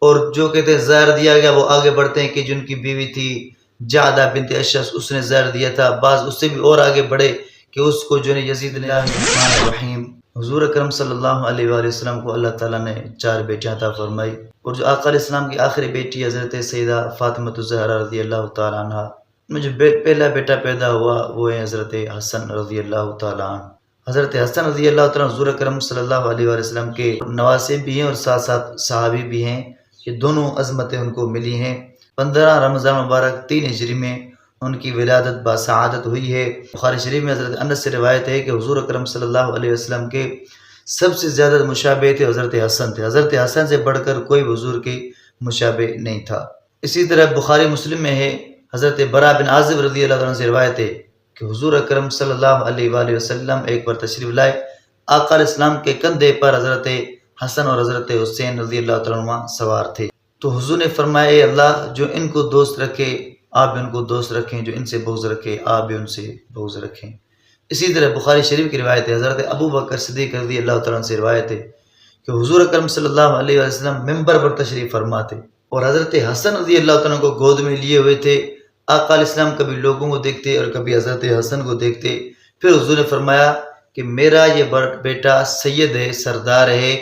اور جو کہتے ہیں زہر دیا گیا وہ آگے بڑھتے ہیں کہ جن کی بیوی تھی جعدہ بنت اشعث اس نے زہر دیا تھا. بعض اس سے بھی اور آگے بڑھے کہ اس کو جو ہے یزید نے الرحمن الرحیم. حضور اکرم صلی اللہ علیہ وآلہ وسلم کو اللہ تعالیٰ نے 4 بیٹیاں عطا فرمائی، اور جو آقا علیہ السلام کی آخری بیٹی حضرت سیدہ فاطمہ الزہرا رضی اللہ تعالیٰ عنہ میں جو پہلا بیٹا پیدا ہوا وہ ہے حضرت حسن رضی اللہ تعالیٰ عنہ. حضرت حسن رضی اللہ تعالیٰ حضور اکرم صلی اللہ علیہ وآلہ وسلم کے نواسے بھی ہیں اور ساتھ ساتھ صحابی بھی ہیں. یہ دونوں عظمتیں ان کو ملی ہیں. 15 رمضان مبارک 3 ہجری میں ان کی ولادت باسعادت ہوئی ہے. بخاری شریف میں حضرت انس سے روایت ہے کہ حضور اکرم صلی اللہ علیہ وسلم کے سب سے زیادہ مشابہ تھے حضرت حسن تھے. حضرت حسن سے بڑھ کر کوئی حضور کے مشابہ نہیں تھا. اسی طرح بخاری مسلم میں ہے حضرت برا بن عازب رضی اللہ عنہ سے روایت ہے کہ حضور اکرم صلی اللہ علیہ وآلہ وسلم ایک بار تشریف لائے. آقا علیہ السلام کے کندھے پر حضرت حسن اور حضرت حسین رضی اللہ عنہ سوار تھے. تو حضور نے فرمایا اے اللہ جو ان کو دوست رکھے آپ بھی ان کو دوست رکھیں، جو ان سے بغض رکھے آپ بھی ان سے بغض رکھیں. اسی طرح بخاری شریف کی روایت ہے حضرت ابو بکر صدیق رضی اللہ تعالیٰ عنہ سے روایت ہے کہ حضور اکرم صلی اللہ علیہ وسلم ممبر پر تشریف فرما تھے اور حضرت حسن رضی اللہ تعالیٰ عنہ کو گود میں لیے ہوئے تھے. آقا علیہ السلام کبھی لوگوں کو دیکھتے اور کبھی حضرت حسن کو دیکھتے. پھر حضور نے فرمایا کہ میرا یہ بیٹا سید ہے، سردار ہے،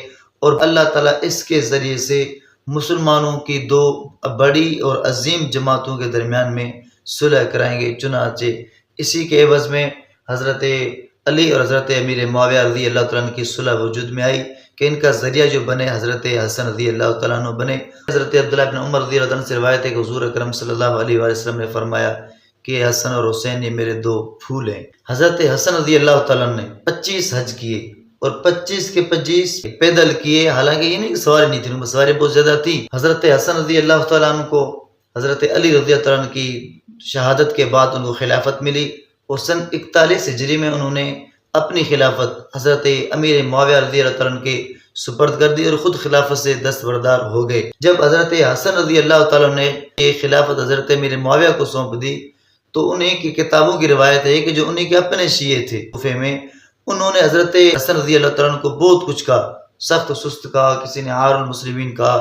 اور اللہ تعالیٰ اس کے ذریعے سے مسلمانوں کی 2 بڑی اور عظیم جماعتوں کے درمیان میں صلح کرائیں گے. چنانچہ اسی کے عوض میں حضرت علی اور حضرت امیر معاویہ رضی اللہ تعالیٰ عنہ کی صلح وجود میں آئی کہ ان کا ذریعہ جو بنے حضرت حسن رضی اللہ تعالیٰ عنہ بنے. حضرت عبداللہ بن عمر رضی اللہ عنہ سے روایت ہے کہ حضور اکرم صلی اللہ علیہ وآلہ وسلم نے فرمایا کہ حسن اور حسین یہ میرے 2 پھول ہیں. حضرت حسن رضی اللہ تعالیٰ عنہ نے 25 حج کیے اور 25 کے 25 پیدل کیے. حالانکہ یہ نہیں کہ سواری نہیں تھی، سواری بہت زیادہ تھی. حضرت حسن رضی اللہ تعالیٰ عنہ کو حضرت علی رضی اللہ تعالیٰ عنہ کی شہادت کے بعد ان کو خلافت ملی اور سن 41 ہجری میں انہوں نے اپنی خلافت حضرت امیر معاویہ رضی اللہ تعالیٰ عنہ کے سپرد کر دی اور خود خلافت سے دستبردار ہو گئے. جب حضرت حسن رضی اللہ تعالیٰ عنہ نے یہ خلافت حضرت امیر معاویہ کو سونپ دی تو انہیں کی کتابوں کی روایت ہے کہ جو انہیں کے اپنے شیعہ تھے کوفے میں، انہوں نے حضرت حسن رضی اللہ تعالیٰ عنہ کو بہت کچھ کہا، سخت و سست کہا، کسی نے عار المسلمین کہا،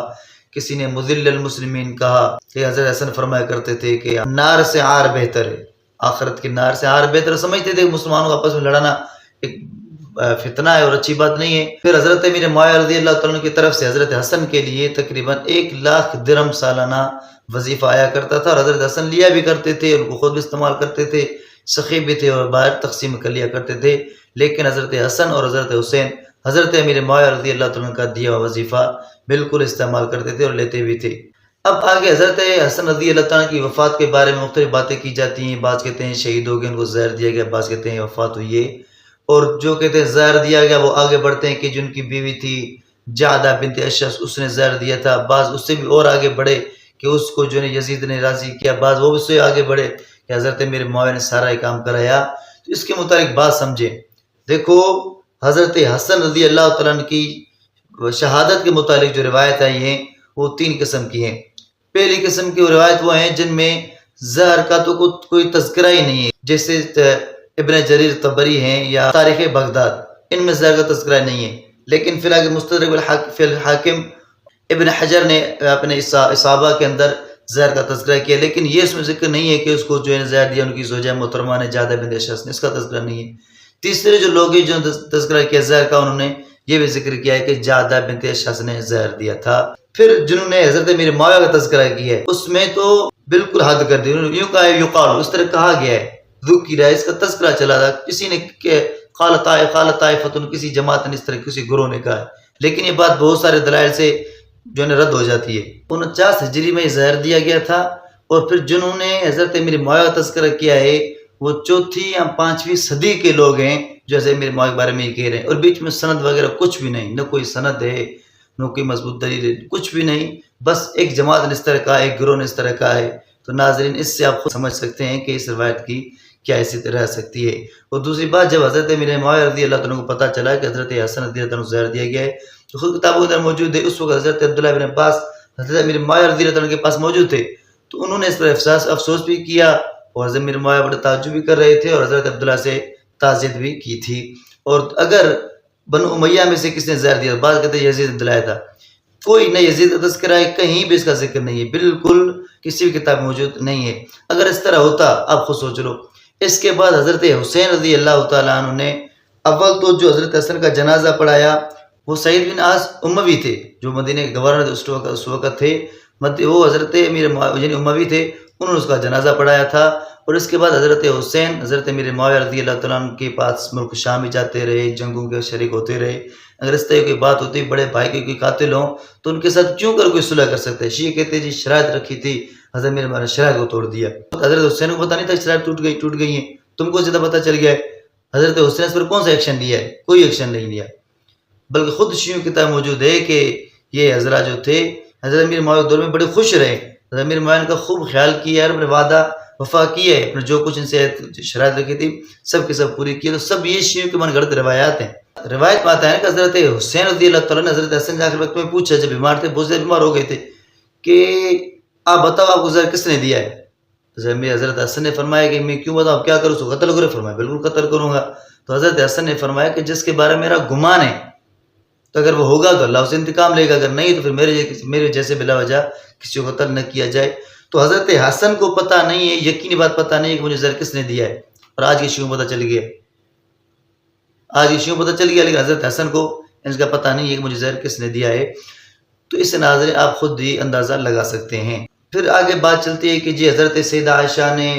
کسی نے مذل المسلمین کہا. کہ حضرت حسن فرمایا کرتے تھے کہ نار سے عار بہتر ہے، آخرت کی نار سے عار بہتر. سمجھتے تھے کہ مسلمانوں کو آپس میں لڑانا ایک فتنہ ہے اور اچھی بات نہیں ہے. پھر حضرت امیر معاویہ رضی اللہ تعالیٰ عنہ کی طرف سے حضرت حسن کے لیے تقریباً 1 لاکھ درہم سالانہ وظیفہ آیا کرتا تھا، اور حضرت حسن لیا بھی کرتے تھے، ان کو خود بھی استعمال کرتے تھے، سخی بھی تھے اور باہر تقسیم کر لیا کرتے تھے. لیکن حضرت حسن اور حضرت حسین حضرت امیر معاویہ رضی اللہ تعالیٰ عنہ کا دیا ہوا وظیفہ بالکل استعمال کرتے تھے اور لیتے بھی تھے. اب آگے حضرت حسن رضی اللہ تعالیٰ کی وفات کے بارے میں مختلف باتیں کی جاتی ہیں. بعض کہتے ہیں شہید ہو گئے، ان کو زہر دیا گیا، بعض کہتے ہیں وفات ہوئی ہے. اور جو کہتے ہیں زہر دیا گیا وہ آگے بڑھتے ہیں کہ جن کی بیوی تھی جعدہ بنت اشعث اس نے زہر دیا تھا. بعض اس سے بھی اور آگے بڑھے کہ اس کو جو ہے یزید نے راضی کیا. بعض وہ بھی سے آگے بڑھے کہ حضرت امیر معاویہ نے سارا کام کرایا. تو اس کے متعلق بات سمجھیں. دیکھو حضرت حسن رضی اللہ تعالیٰ عنہ کی شہادت کے متعلق جو روایت آئی ہیں وہ 3 قسم کی ہیں. پہلی قسم کی روایت وہ ہیں جن میں زہر کا تو کوئی تذکرہ ہی نہیں ہے، جیسے ابن جریر طبری ہیں یا تاریخ بغداد، ان میں زہر کا تذکرہ نہیں ہے. لیکن فی الحال مستدرک فی الحاکم ابن حجر نے اپنے اصابہ کے اندر زہر کا تذکرہ کیا، لیکن یہ اس میں ذکر نہیں ہے کہ اس کو جو ہے زہر دیا ان کی زوجہ محترمہ نے جعدہ بنت اشعث نے، اس کا تذکرہ نہیں ہے. تیسرے جو لوگ ہیں جو تذکرہ کیا زہر کا، انہوں نے یہ بھی ذکر کیا ہے کہ جعدہ بنت اشعث نے زہر دیا تھا. پھر جنہوں نے حضرت امیر معاویہ کا تذکرہ کیا ہے اس میں تو بالکل حد کر دی. انہوں نے یوں کہا ہے یقال، اس طرح کہا گیا ہے، ذکر ہے، اس کا تذکرہ چلا تھا. کسی نے قال طائفۃ، کسی جماعت نے اس طرح کسی گروہ نے کہا ہے، لیکن یہ بات بہت سارے دلائل سے جو ہے رد ہو جاتی ہے. 49 ہجری میں زہر دیا گیا تھا. اور پھر جنہوں نے حضرت امیر معاویہ کا تذکرہ کیا ہے وہ 4 یا 5ویں صدی کے لوگ ہیں جو حضرت امیر معاویہ کے بارے میں یہ کہہ رہے ہیں. اور بیچ میں سند وغیرہ کچھ بھی نہیں، نہ کوئی سند ہے نہ کوئی مضبوط دلیل ہے، کچھ بھی نہیں. بس ایک جماعت نے اس طرح کہا ہے، ایک گروہ نے اس طرح کہا ہے. تو ناظرین اس سے آپ خود سمجھ سکتے ہیں کہ اس روایت کی کیا حیثیت رہ سکتی ہے. اور دوسری بات، جب حضرت امیر معاویہ رضی اللہ عنہ کو پتہ چلا کہ حضرت حسن رضی اللہ عنہ کو زہر دیا گیا ہے تو خود کتابوں کے اندر موجود ہے. اس وقت حضرت عبداللہ بن عباس حضرت امیر معاویہ رضی اللہ عنہ کے پاس موجود تھے، تو انہوں نے اس پر افسوس بھی کیا اور حضرت امیر معاویہ بڑا تعجب بھی کر رہے تھے اور حضرت عبداللہ سے تعزیت بھی کی تھی. اور اگر بنو امیہ میں سے کس نے زہر دیا، بعض کہتے ہیں یزید دلایا تھا. کوئی نہ یزید کا تذکرہ ہے، کہیں بھی اس کا ذکر نہیں ہے، بالکل کسی بھی کتاب میں موجود نہیں ہے۔ اگر اس طرح ہوتا آپ خود سوچ لو۔ اس کے بعد حضرت حسین رضی اللہ تعالیٰ عنہ نے اول تو جو حضرت حسن کا جنازہ پڑھایا وہ سعید بن عاص اموی تھے، جو مدینہ کے گورنر اس وقت تھے، وہ حضرت یعنی اموی تھے، انہوں نے اس کا جنازہ پڑھایا تھا۔ اور اس کے بعد حضرت حسین حضرت امیر معاویہ رضی اللہ تعالیٰ عنہ کے پاس ملک شام میں جاتے رہے، جنگوں کے شریک ہوتے رہے۔ اگر اس طرح کی بات ہوتی بڑے بھائی کے کوئی قاتل ہوں تو ان کے ساتھ کیوں کر کوئی صلح کر سکتے ہیں؟ شیعہ کہتے ہیں جی شرائط رکھی تھی، حضرت امیر معاویہ نے شرائط کو توڑ دیا۔ حضرت حسین کو پتہ نہیں تھا شرائط ٹوٹ گئی ہیں، تم کو سیدھا پتہ چل گیا ہے۔ حضرت حسین اس پر کون سا ایکشن لیا ہے؟ کوئی ایکشن نہیں لیا، بلکہ خود شیعوں کی کتاب موجود ہے کہ یہ حضرات جو تھے حضرت امیر معاویہ کے دور میں بڑے خوش رہے، حضرت امیر معاویہ کا خوب خیال کیا ہے، اپنے وعدہ وفا کیا ہے، اپنے جو کچھ ان سے شرائط رکھی تھی سب کے سب پوری کی۔ تو سب یہ شیعوں کے من گھڑت روایات ہیں۔ روایت میں آتا ہے کہ حضرت حسین رضی اللہ تعالیٰ نے حضرت حسن کے آخر وقت میں پوچھا، جب بیمار تھے، بہت زیادہ بیمار ہو گئے تھے، کہ آپ بتاؤ آپ کو زہر کس نے دیا ہے؟ حضرت حسن نے فرمایا کہ میں کیوں بتاؤں، کیا کروں، اس کو قتل کرو؟ فرمایا بالکل قتل کروں گا۔ تو حضرت حسن نے فرمایا کہ جس کے بارے میں میرا گمان ہے تو اگر وہ ہوگا تو اللہ اسے انتقام لے گا، اگر نہیں تو پھر میرے جیسے بلا وجہ کسی کو قتل نہ کیا جائے۔ تو حضرت حسن کو پتہ نہیں ہے، یقینی بات پتہ نہیں ہے کہ مجھے زہر کس نے دیا ہے، اور آج کی شیعوں پتہ چل گیا، لیکن حضرت حسن کو ان کا پتہ نہیں ہے کہ مجھے زہر کس نے دیا ہے۔ تو اس سے ناظرین آپ خود ہی اندازہ لگا سکتے ہیں۔ پھر آگے بات چلتی ہے کہ جی حضرت سیدہ عائشہ نے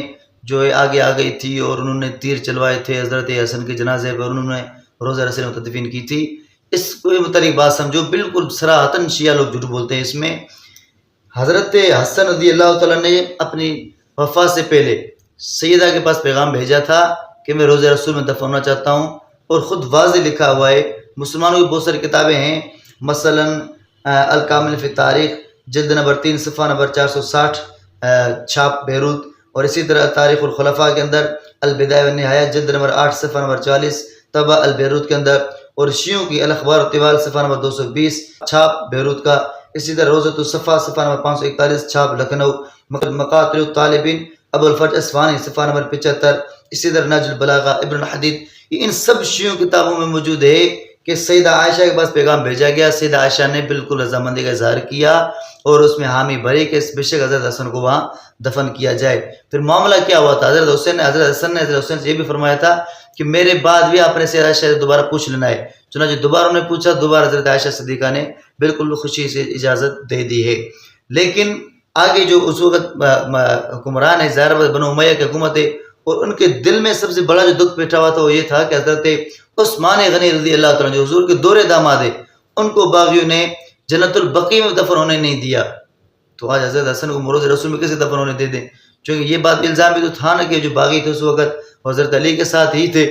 جو ہے آگے آ گئی تھی اور انہوں نے تیر چلوائے تھے حضرت حسن کے جنازے پر، انہوں نے روزہ رسول میں تدفین کی تھی۔ اس کو متعلق بات سمجھو، بالکل صراحتاً شیعہ لوگ جھوٹ بولتے ہیں اس میں۔ حضرت حسن رضی اللہ تعالیٰ نے اپنی وفات سے پہلے سیدہ کے پاس پیغام بھیجا تھا کہ میں روزہ رسول میں دفن ہونا چاہتا ہوں، اور خود واضح لکھا ہوا ہے، مسلمانوں کی بہت ساری کتابیں ہیں، مثلا الکامل فی تاریخ جلد نمبر 3 صفحہ نمبر 460 چھاپ بیروت، اور اسی طرح تاریخ الخلفاء کے اندر البدایہ والنہایہ جلد نمبر 8 صفحہ نمبر 44 طبع البیروت کے اندر، اور شیعوں کی الاخبار الطوال صفحہ نمبر 220 چھاپ بیروت کا، اسی طرح روزۃ الصفا صفحہ نمبر 541 چھاپ لکھنؤ، مقاتل الطالبین ابو الفرج اصفہانی صفحہ نمبر 75، اسی طرح نہج البلاغہ ابن الحدید، ان سب شیعوں کتابوں میں موجود ہے کہ سیدہ عائشہ کے پاس پیغام بھیجا گیا، سیدہ عائشہ نے بالکل رضامندی کا اظہار کیا اور اس میں حامی بھری کہ بے شک حضرت حسن کو وہاں دفن کیا جائے۔ پھر معاملہ کیا ہوا تھا، حضرت حسن نے حضرت حسین سے یہ بھی فرمایا تھا کہ میرے بعد بھی آپ نے سیدہ عائشہ سے دوبارہ پوچھ لینا ہے، چنانچہ دوبارہ انہوں نے پوچھا، دوبارہ حضرت عائشہ صدیقہ نے بالکل خوشی سے اجازت دے دی ہے۔ لیکن آگے جو اس وقت حکمران ہے ظاہر بنو امیہ کی حکومت ہے، اور ان کے دل میں سب سے بڑا جو دکھ بیٹھا ہوا تھا وہ یہ تھا کہ حضرت عثمان غنی رضی اللہ تعالیٰ جو حضور کے دورے داماد ہے، ان کو باغیوں نے جنت البقیع میں دفن ہونے نہیں دیا۔ تو آج حضرت حسن کو مروز رسول میں کیسے دفن ہونے دے دیں؟ چونکہ یہ بات الزام بھی تو تھا نا کہ جو باغی تھے اس وقت حضرت علی کے ساتھ ہی تھے،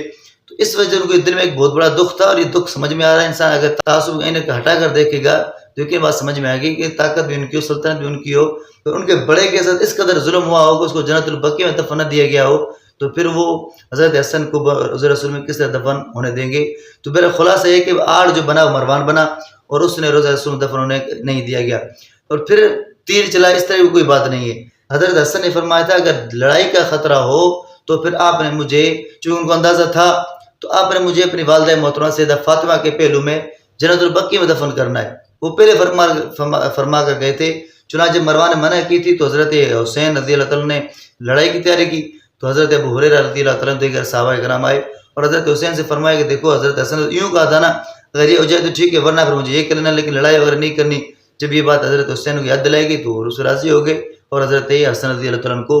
تو اس وجہ ان کے دل میں ایک بہت بڑا دکھ تھا، اور یہ دکھ سمجھ میں آ رہا ہے۔ انسان اگر تعصب کو ہٹا کر دیکھے گا تو یہ بات سمجھ میں آئے گی کہ طاقت بھی ان کی ہو، سلطنت بھی ان کی ہو، تو ان کے بڑے کے ساتھ اس قدر ظلم ہوا ہو کہ اس کو جنت البقیع میں دفن نہ دیا گیا ہو، تو پھر وہ حضرت حسن کو روزہ رسول میں کس طرح دفن ہونے دیں گے؟ تو میرا خلاصہ یہ کہ آڑ جو بنا وہ مروان بنا، اور اس نے روزہ رسول میں دفن ہونے نہیں دیا گیا، اور پھر تیر چلا، اس طرح کی کوئی بات نہیں ہے۔ حضرت حسن نے فرمایا تھا اگر لڑائی کا خطرہ ہو تو پھر آپ نے مجھے، چونکہ ان کو اندازہ تھا، تو آپ نے مجھے اپنی والدہ محترمہ سیدہ فاطمہ کے پہلو میں جنت البقیع میں دفن کرنا ہے، وہ پہلے فرما کر گئے تھے۔ چنانچہ مروان نے منع کی تھی تو حضرت حسین رضی اللہ تعالیٰ نے لڑائی کی تیاری کی، تو حضرت ابو ہریرہ رضی اللہ تعالیٰ دیگر صحابہ کرام آئے اور حضرت حسین سے فرمایا کہ دیکھو حضرت حسن یوں کہا تھا نا، اگر یہ ہو جائے تو ٹھیک ہے، ورنہ پھر مجھے یہ کر لینا، لیکن لڑائی وغیرہ نہیں کرنی۔ جب یہ بات حضرت حسین کو یاد دلائے گی تو وہ اس راضی ہو گئے، اور حضرت حسن رضی اللہ تعالیٰ کو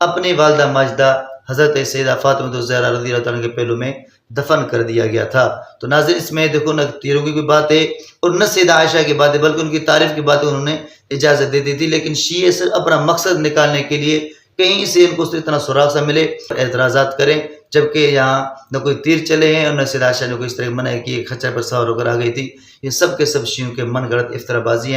اپنی والدہ ماجدہ حضرت سیدہ فاطمہ الزہرا رضی اللہ تعالیٰ کے پہلو میں دفن کر دیا گیا تھا۔ تو ناظرین اس میں دیکھو نہ تیروں کی کوئی بات ہے اور نہ سیدہ عائشہ کی بات ہے، بلکہ ان کی تعریف کی باتیں انہوں نے اجازت دے دی تھی، لیکن شیعہ صرف اپنا مقصد نکالنے کے لیے کہیں سے ان کو اتنا سراغ سا ملے اعتراضات کریں، جبکہ یہاں نہ کوئی تیر چلے ہیں اور نہ سیدہ عائشہ نے کوئی اس طرح منع کی، خچر پر سوار ہو کر آ گئی تھی۔ یہ سب کے سب شیعوں کے من گھڑت افترا بازی ہیں۔